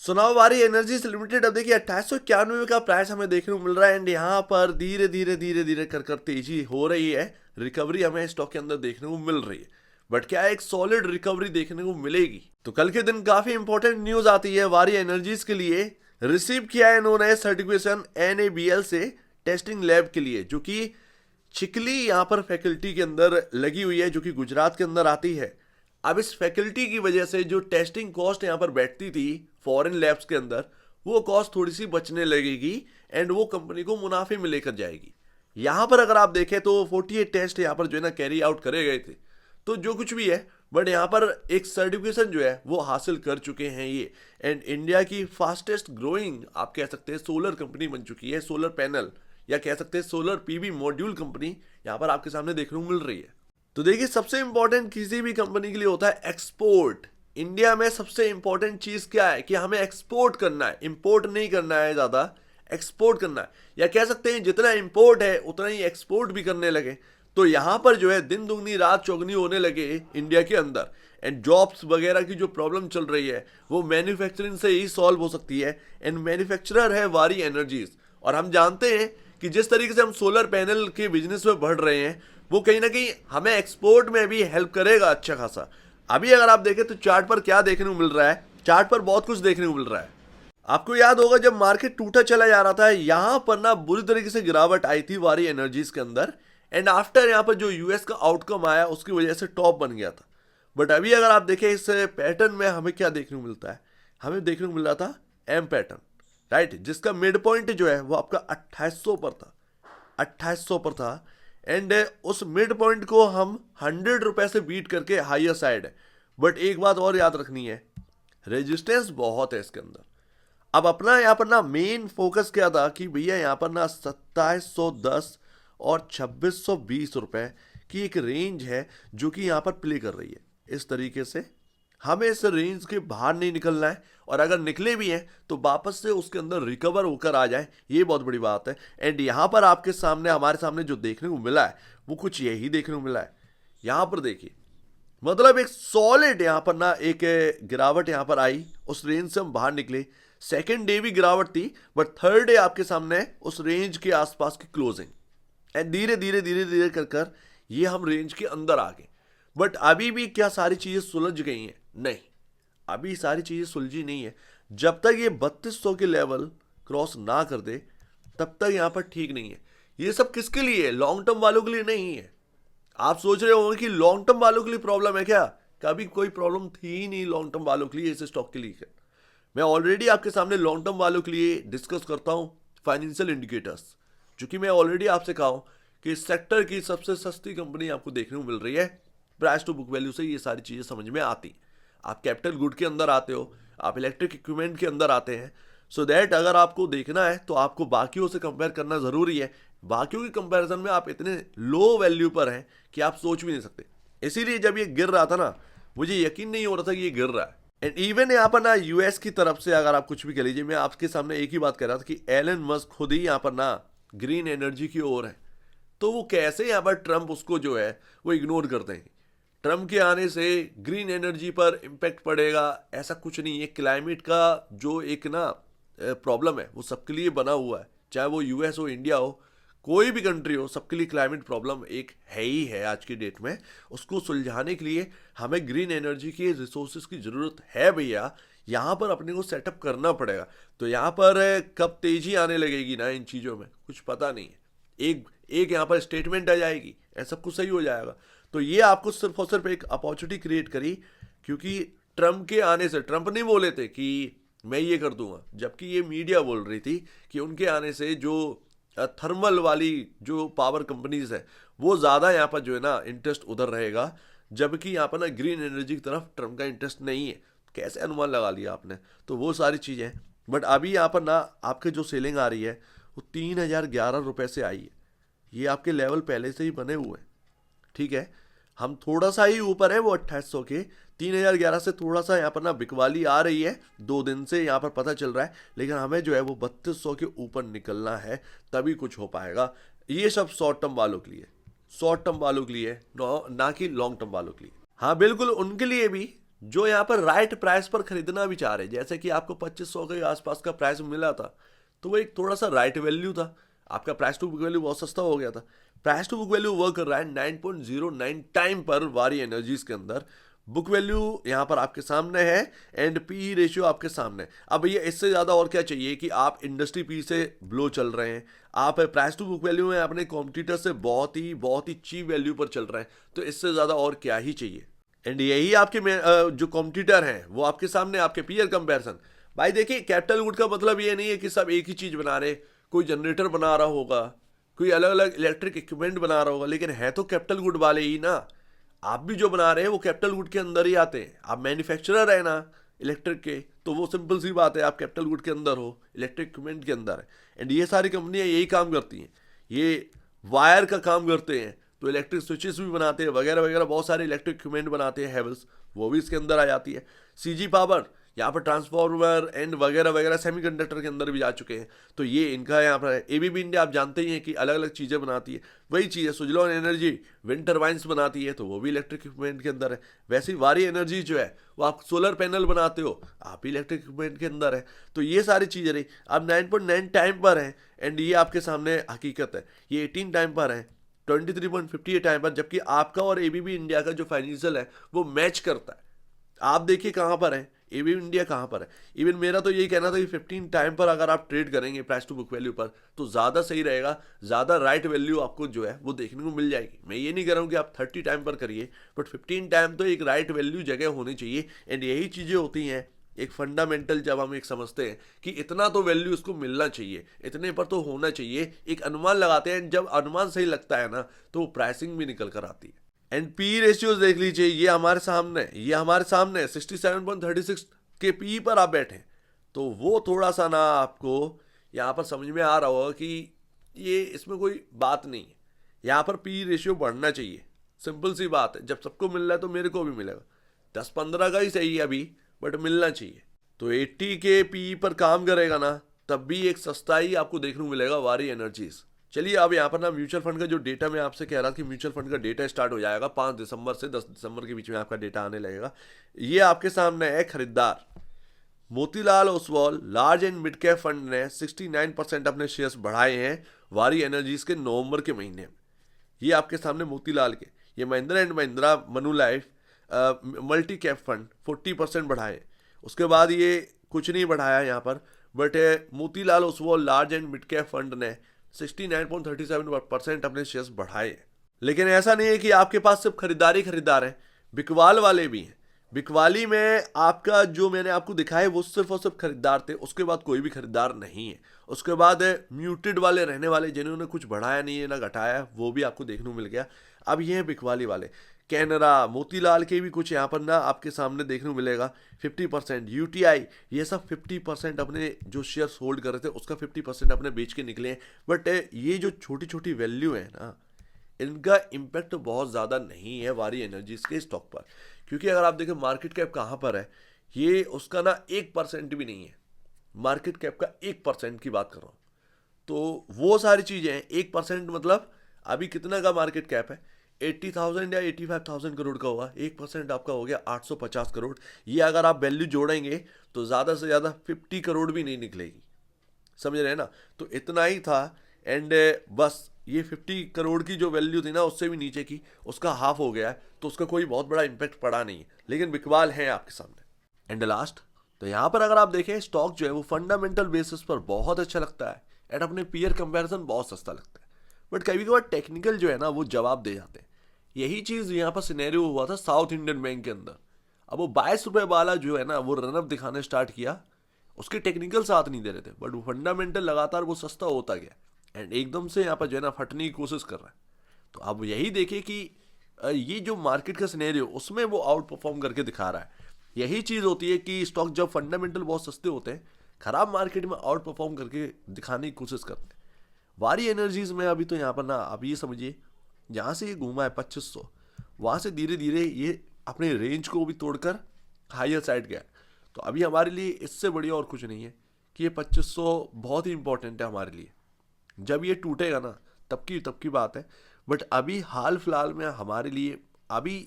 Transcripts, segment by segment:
सुनाओ वारी energies limited अब देखिए 2891 का प्राइस हमें देखने को मिल रहा है एंड यहाँ पर धीरे धीरे धीरे धीरे कर कर तेजी हो रही है। रिकवरी हमें स्टॉक के अंदर देखने को मिल रही है, बट क्या एक सॉलिड रिकवरी देखने को मिलेगी? तो कल के दिन काफी इंपॉर्टेंट न्यूज आती है वारी एनर्जीज के लिए। रिसीव किया है इन्होंने सर्टिफिकेशन NABL से टेस्टिंग लैब के लिए, जो कि चिकली यहाँ पर फैकल्टी के अंदर लगी हुई है, जो कि गुजरात के अंदर आती है। अब इस फैकल्टी की वजह से जो टेस्टिंग कॉस्ट यहाँ पर बैठती थी फॉरेन लैब्स के अंदर, वो कॉस्ट थोड़ी सी बचने लगेगी एंड वो कंपनी को मुनाफे में लेकर जाएगी। यहाँ पर अगर आप देखें तो 48 टेस्ट यहाँ पर जो है ना कैरी आउट करे गए थे, तो जो कुछ भी है बट यहाँ पर एक सर्टिफिकेशन जो है वो हासिल कर चुके हैं ये। एंड इंडिया की फास्टेस्ट ग्रोइंग आप कह सकते हैं सोलर कंपनी बन चुकी है, सोलर पैनल या कह सकते हैं सोलर PV मॉड्यूल कंपनी यहाँ पर आपके सामने देखने को मिल रही है। तो देखिए सबसे इंपॉर्टेंट किसी भी कंपनी के लिए होता है एक्सपोर्ट। इंडिया में सबसे इंपॉर्टेंट चीज क्या है कि हमें एक्सपोर्ट करना है, इंपोर्ट नहीं करना है, ज्यादा एक्सपोर्ट करना है। या कह सकते हैं जितना इंपोर्ट है उतना ही एक्सपोर्ट भी करने लगे, तो यहां पर जो है दिन दुगनी रात चौगनी होने लगे इंडिया के अंदर। एंड जॉब्स वगैरह की जो प्रॉब्लम चल रही है वो मैन्युफैक्चरिंग से ही सॉल्व हो सकती है। एंड मैन्युफैक्चरर है वारी एनर्जीज, और हम जानते हैं कि जिस तरीके से हम सोलर पैनल के बिजनेस में बढ़ रहे हैं वो कहीं ना कहीं हमें एक्सपोर्ट में भी हेल्प करेगा अच्छा खासा। अभी अगर आप देखें तो चार्ट पर क्या देखने को मिल रहा है, चार्ट पर बहुत कुछ देखने को मिल रहा है। आपको याद होगा जब मार्केट टूटा चला जा रहा था यहां पर ना बुरी तरीके से गिरावट आई थी वारी एनर्जीज के अंदर। एंड आफ्टर यहां पर जो यूएस का आउटकम आया उसकी वजह से टॉप बन गया था। बट अभी अगर आप देखें इस पैटर्न में हमें क्या देखने को मिलता है, हमें देखने को मिल रहा था एम पैटर्न, राइट, जिसका मिड पॉइंट जो है वो आपका 2800 पर था, 2800 पर था। एंड उस मिड पॉइंट को हम 100 रुपए से बीट करके हायर साइड है। बट एक बात और याद रखनी है, रेजिस्टेंस बहुत है इसके अंदर। अब अपना यहाँ पर ना मेन फोकस क्या था कि भैया यहाँ पर ना 2710 और 2620 रुपए की एक रेंज है जो कि यहाँ पर प्ले कर रही है। इस तरीके से हमें इस रेंज के बाहर नहीं निकलना है, और अगर निकले भी हैं तो वापस से उसके अंदर रिकवर होकर आ जाए, ये बहुत बड़ी बात है। एंड यहाँ पर आपके सामने हमारे सामने जो देखने को मिला है वो कुछ यही देखने को मिला है। यहाँ पर देखिए मतलब एक सॉलिड यहाँ पर ना एक गिरावट यहाँ पर आई, उस रेंज से हम बाहर निकले। सेकेंड डे भी गिरावट थी, बट थर्ड डे आपके सामने उस रेंज के आसपास की क्लोजिंग, एंड धीरे धीरे धीरे धीरे कर कर ये हम रेंज के अंदर आ गए। बट अभी भी क्या सारी चीजें सुलझ गई हैं? नहीं, अभी सारी चीजें सुलझी नहीं है। जब तक ये 3200 के लेवल क्रॉस ना कर दे तब तक यहां पर ठीक नहीं है। ये सब किसके लिए है? लॉन्ग टर्म वालों के लिए नहीं है। आप सोच रहे होंगे कि लॉन्ग टर्म वालों के लिए प्रॉब्लम है क्या? कभी कोई प्रॉब्लम थी ही नहीं लॉन्ग टर्म वालों के लिए इस स्टॉक के लिए। मैं ऑलरेडी आपके सामने लॉन्ग टर्म वालों के लिए डिस्कस करता हूं फाइनेंशियल इंडिकेटर्स, जो कि मैं ऑलरेडी आपसे कहा हूं कि इस सेक्टर की सबसे सस्ती कंपनी आपको देखने को मिल रही है। प्राइस टू बुक वैल्यू से ये सारी चीजें समझ में आती। आप कैपिटल गुड के अंदर आते हो, आप इलेक्ट्रिक इक्विपमेंट के अंदर आते हैं, सो दैट अगर आपको देखना है तो आपको बाकियों से कंपेयर करना जरूरी है। बाकियों की कंपैरिजन में आप इतने लो वैल्यू पर हैं कि आप सोच भी नहीं सकते। इसीलिए जब ये गिर रहा था ना, मुझे यकीन नहीं हो रहा था कि ये गिर रहा है। एंड इवन यहाँ पर ना यूएस की तरफ से अगर आप कुछ भी कह लीजिए, मैं आपके सामने एक ही बात कह रहा था कि एलन मस्क खुद ही यहाँ पर ना ग्रीन एनर्जी की ओर है, तो वो कैसे यहाँ पर ट्रम्प उसको जो है वो इग्नोर करते हैं। ट्रम्प के आने से ग्रीन एनर्जी पर इम्पैक्ट पड़ेगा ऐसा कुछ नहीं है। क्लाइमेट का जो एक ना प्रॉब्लम है वो सबके लिए बना हुआ है, चाहे वो यूएस हो, इंडिया हो, कोई भी कंट्री हो, सबके लिए क्लाइमेट प्रॉब्लम एक है ही है आज की डेट में। उसको सुलझाने के लिए हमें ग्रीन एनर्जी के रिसोर्सेज की ज़रूरत है भैया। यहाँ पर अपने को सेटअप करना पड़ेगा। तो यहाँ पर कब तेजी आने लगेगी ना इन चीज़ों में कुछ पता नहीं है। एक एक यहाँ पर स्टेटमेंट आ जाएगी ऐसा सब कुछ सही हो जाएगा। तो ये आपको सिर्फ और सिर्फ एक अपॉर्चुनिटी क्रिएट करी, क्योंकि ट्रम्प के आने से, ट्रम्प नहीं बोले थे कि मैं ये कर दूंगा, जबकि ये मीडिया बोल रही थी कि उनके आने से जो थर्मल वाली जो पावर कंपनीज है वो ज़्यादा यहाँ पर जो है ना इंटरेस्ट उधर रहेगा, जबकि यहाँ पर ना ग्रीन एनर्जी की तरफ ट्रम्प का इंटरेस्ट नहीं है। कैसे अनुमान लगा लिया आपने? तो वो सारी चीज़ें। बट अभी यहाँ पर ना आपके जो सेलिंग आ रही है वो 3011 रुपये से आई है। ये आपके लेवल पहले से ही बने हुए हैं, ठीक है। हम थोड़ा सा ही ऊपर है वो 2800 के, 3011 से थोड़ा सा यहाँ पर ना बिकवाली आ रही है 2 दिन से, यहाँ पर पता चल रहा है। लेकिन हमें जो है वो 3200 के ऊपर निकलना है तभी कुछ हो पाएगा। ये सब शॉर्ट टर्म वालों के लिए, शॉर्ट टर्म वालों के लिए, ना कि लॉन्ग टर्म वालों के लिए। हाँ बिल्कुल उनके लिए भी जो यहाँ पर राइट प्राइस पर खरीदना भी चाह रहे हैं, जैसे कि आपको 2500 के आसपास का प्राइस मिला था, तो वो एक थोड़ा सा राइट वैल्यू था, आपका प्राइस टू बुक वैल्यू बहुत सस्ता हो गया था। Price to book value work कर रहा है 9.09 टाइम पर वारी एनर्जीज के अंदर। बुक वैल्यू यहाँ पर आपके सामने है एंड पी रेशियो आपके सामने है। अब ये इससे ज़्यादा और क्या चाहिए कि आप इंडस्ट्री पी से ब्लो चल रहे हैं, आप प्राइस टू बुक वैल्यू में अपने कॉम्पिटिटर से बहुत ही चीप वैल्यू पर चल रहे हैं, तो इससे ज़्यादा और क्या ही चाहिए। एंड यही आपके जो कॉम्पिटिटर हैं वो आपके सामने, आपके पीयर कंपैरिजन। भाई देखिए, कैपिटल गुड का मतलब ये नहीं है कि सब एक ही चीज़ बना रहे, कोई जनरेटर बना रहा होगा, कोई अलग अलग इलेक्ट्रिक इक्विपमेंट बना रहा होगा, लेकिन है तो कैपिटल गुड वाले ही ना। आप भी जो बना रहे हैं वो कैपिटल गुड के अंदर ही आते हैं। आप मैन्युफैक्चरर है ना इलेक्ट्रिक के, तो वो सिंपल सी बात है, आप कैपिटल गुड के अंदर हो, इलेक्ट्रिक इक्विपमेंट के अंदर है। एंड ये सारी कंपनियां यही काम करती हैं, ये वायर का काम करते हैं, तो इलेक्ट्रिक स्विचेस भी बनाते हैं वगैरह वगैरह, बहुत सारे इलेक्ट्रिक इक्विपमेंट बनाते हैं। हैवेल्स वो भी इसके अंदर आ जाती है। सीजी पावर यहाँ पर ट्रांसफार्मर एंड वगैरह वगैरह सेमीकंडक्टर के अंदर भी जा चुके हैं, तो ये इनका यहाँ पर है। एबीबी इंडिया आप जानते ही हैं कि अलग अलग चीज़ें बनाती है, वही चीज़ है। सुजलॉन एनर्जी विंड टर्बाइंस बनाती है, तो वो भी इलेक्ट्रिक इक्विपमेंट के अंदर है। वैसे ही वारी एनर्जी जो है वो आप सोलर पैनल बनाते हो, आप भी इलेक्ट्रिक इक्विपमेंट के अंदर है। तो ये सारी चीज़ें रही। अब 9.9 टाइम पर है एंड ये आपके सामने हकीकत है। ये 18 टाइम पर है, 23.58 टाइम पर, जबकि आपका और एबीबी इंडिया का जो फाइनेंशियल है वो मैच करता है। आप देखिए कहाँ पर है, एबीबी इंडिया कहाँ पर है। इवन मेरा तो यही कहना था कि 15 टाइम पर अगर आप ट्रेड करेंगे प्राइस टू बुक वैल्यू पर, तो ज़्यादा सही रहेगा, ज़्यादा राइट वैल्यू आपको जो है वो देखने को मिल जाएगी। मैं ये नहीं कह रहा हूँ कि आप 30 टाइम पर करिए, बट 15 टाइम तो एक राइट वैल्यू जगह होनी चाहिए। एंड यही चीज़ें होती हैं एक फंडामेंटल, जब हम एक समझते हैं कि इतना तो वैल्यू इसको मिलना चाहिए, इतने पर तो होना चाहिए, एक अनुमान लगाते हैं। जब अनुमान सही लगता है ना, तो वो प्राइसिंग भी निकल कर आती है। एंड पी रेशियोज देख लीजिए, ये हमारे सामने, ये हमारे सामने 67.36 के पी पर आप बैठे, तो वो थोड़ा सा ना आपको यहाँ पर समझ में आ रहा होगा कि ये इसमें कोई बात नहीं है। यहाँ पर पी रेशियो बढ़ना चाहिए, सिंपल सी बात है। जब सबको मिल रहा है तो मेरे को भी मिलेगा, 10-15 का ही सही है अभी, बट मिलना चाहिए। तो 80 के पी पर काम करेगा ना, तब भी एक सस्ता ही आपको देखने को मिलेगा वारी एनर्जीज। चलिए अब यहाँ पर ना म्यूचुअल फंड का जो डेटा मैं आपसे कह रहा था कि म्यूचुअल फंड का डेटा स्टार्ट हो जाएगा 5 दिसंबर से 10 दिसंबर के बीच में आपका डेटा आने लगेगा। ये आपके सामने है खरीदार Motilal Oswal large and mid cap fund ने 69% अपने शेयर्स बढ़ाए हैं वारी एनर्जीज के नवंबर के महीने में। ये आपके सामने मोतीलाल के, ये Mahindra and Mahindra Manulife multi cap fund 40% बढ़ाए। उसके बाद ये कुछ नहीं बढ़ाया यहाँ पर, but Motilal Oswal large and mid cap fund ने 69.37% अपने शेयर्स बढ़ाए। लेकिन ऐसा नहीं है कि आपके पास सिर्फ खरीदार हैं, बिकवाल वाले भी हैं। बिकवाली में आपका जो मैंने आपको दिखाया वो सिर्फ और सिर्फ खरीदार थे, उसके बाद कोई भी खरीदार नहीं है। उसके बाद म्यूटेड वाले रहने वाले जिन्होंने कुछ बढ़ाया नहीं है ना घटाया, वो भी आपको देखने को मिल गया। अब ये है बिकवाली वाले। कैनरा मोतीलाल के भी कुछ यहाँ पर ना आपके सामने देखने को मिलेगा 50%। यूटीआई ये सब 50% अपने जो शेयर्स होल्ड कर रहे थे उसका 50% अपने बेच के निकले हैं। बट ये जो छोटी छोटी वैल्यू है ना, इनका इम्पैक्ट बहुत ज़्यादा नहीं है वारी एनर्जीज के स्टॉक पर, क्योंकि अगर आप देखें मार्केट कैप कहाँ पर है, ये उसका ना 1% भी नहीं है। मार्केट कैप का 1% की बात कर रहा हूँ, तो वो सारी चीज़ें हैं। 1% मतलब अभी कितना का मार्केट कैप है, 80,000 या 85,000 करोड़ का हुआ, 1% आपका हो गया 850 करोड़। ये अगर आप वैल्यू जोड़ेंगे तो ज़्यादा से ज़्यादा 50 करोड़ भी नहीं निकलेगी, समझ रहे हैं ना। तो इतना ही था। एंड बस ये 50 करोड़ की जो वैल्यू थी ना उससे भी नीचे की, उसका हाफ हो गया है, तो उसका कोई बहुत बड़ा इंपैक्ट पड़ा नहीं है। लेकिन बिकवाल है आपके सामने। एंड लास्ट, तो यहाँ पर अगर आप देखें स्टॉक जो है वो फंडामेंटल बेसिस पर बहुत अच्छा लगता है एंड अपने पीयर कंपैरिजन बहुत सस्ता लगता है, बट कभी कभार टेक्निकल जो है ना वो जवाब दे जाते हैं। यही चीज़ यहाँ पर सिनेरियो हुआ था साउथ इंडियन बैंक के अंदर। अब वो 22 रुपये वाला जो है ना वो रनअप दिखाने स्टार्ट किया, उसके टेक्निकल साथ नहीं दे रहे थे, बट वो फंडामेंटल लगातार वो सस्ता होता गया एंड एकदम से यहाँ पर जो है ना फटने की कोशिश कर रहा है। तो अब यही देखिए कि ये जो मार्केट का सिनेरियो उसमें वो आउट परफॉर्म करके दिखा रहा है। यही चीज़ होती है कि स्टॉक जब फंडामेंटल बहुत सस्ते होते हैं, खराब मार्केट में आउट परफॉर्म करके दिखाने की कोशिश करते हैं। वारी एनर्जीज में अभी तो यहाँ पर ना आप ये समझिए, जहाँ से ये घूमा है 2500, वहाँ से धीरे धीरे ये अपने रेंज को भी तोड़कर हायर साइड गया। तो अभी हमारे लिए इससे बढ़िया और कुछ नहीं है कि ये 2500 बहुत ही इंपॉर्टेंट है हमारे लिए। जब ये टूटेगा ना तब की बात है, बट अभी हाल फिलहाल में हमारे लिए अभी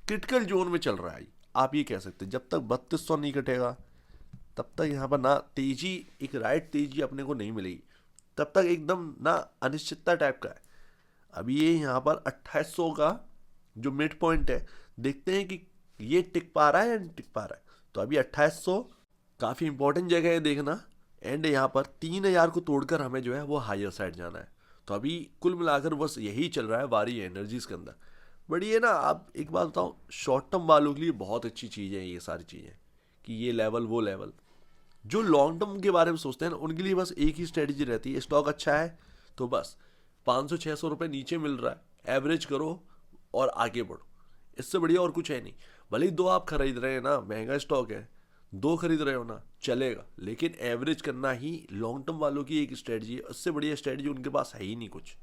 क्रिटिकल जोन में चल रहा है। आप ये कह सकते हैं जब तक 3200 नहीं कटेगा तब तक यहाँ पर ना तेजी, एक राइट तेजी अपने को नहीं मिलेगी, तब तक एकदम ना अनिश्चितता टाइप का है। अभी ये यहाँ पर 2800 का जो मिड पॉइंट है, देखते हैं कि ये टिक पा रहा है या नहीं टिक पा रहा है। तो अभी 2800 काफ़ी इंपॉर्टेंट जगह है देखना। एंड यहाँ पर 3000 को तोड़कर हमें जो है वो हायर साइड जाना है। तो अभी कुल मिलाकर बस यही चल रहा है वारी एनर्जीज के अंदर। बट ये ना, आप एक बात बताऊँ, शॉर्ट टर्म वालों के लिए बहुत अच्छी चीज़ है ये सारी चीज़ें, कि ये लेवल वो लेवल। जो लॉन्ग टर्म के बारे में सोचते हैं ना, उनके लिए बस एक ही स्ट्रेटजी रहती है, स्टॉक अच्छा है तो बस 500-600 रुपये नीचे मिल रहा है, एवरेज करो और आगे बढ़ो, इससे बढ़िया और कुछ है नहीं। भले ही 2 आप खरीद रहे हैं ना, महंगा स्टॉक है, 2 खरीद रहे हो ना चलेगा, लेकिन एवरेज करना ही लॉन्ग टर्म वालों की एक स्ट्रेटजी है। उससे बढ़िया स्ट्रेटजी उनके पास है ही नहीं कुछ।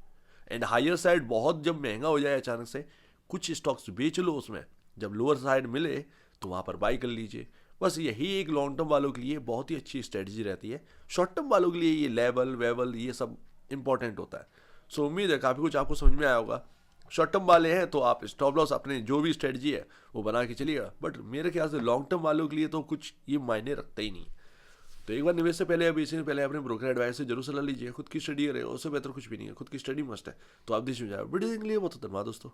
एंड हायर साइड बहुत जब महंगा हो जाए अचानक से, कुछ स्टॉक्स बेच लो उसमें, जब लोअर साइड मिले तो वहाँ पर बाई कर लीजिए। बस यही एक लॉन्ग टर्म वालों के लिए बहुत ही अच्छी स्ट्रेटजी रहती है। शॉर्ट टर्म वालों के लिए ये लेवल वेवल ये सब इंपॉर्टेंट होता है। सो उम्मीद है काफ़ी कुछ आपको समझ में आया होगा। शॉर्ट टर्म वाले हैं तो आप स्टॉप लॉस अपने जो भी स्ट्रेटजी है वो बना के चलिएगा, बट मेरे ख्याल से लॉन्ग टर्म वालों के लिए तो कुछ ये मायने रखता ही नहीं। तो एक बार निवेश से पहले, अभी इससे पहले अपने ब्रोकर एडवाइस से जरूर सलाह लीजिए। खुद की स्टडी करेगा, उससे बेहतर कुछ भी नहीं है, खुद की स्टडी मस्ट है। तो आप देश में जाए वीडियो के लिए बहुत धन्यवाद दोस्तों।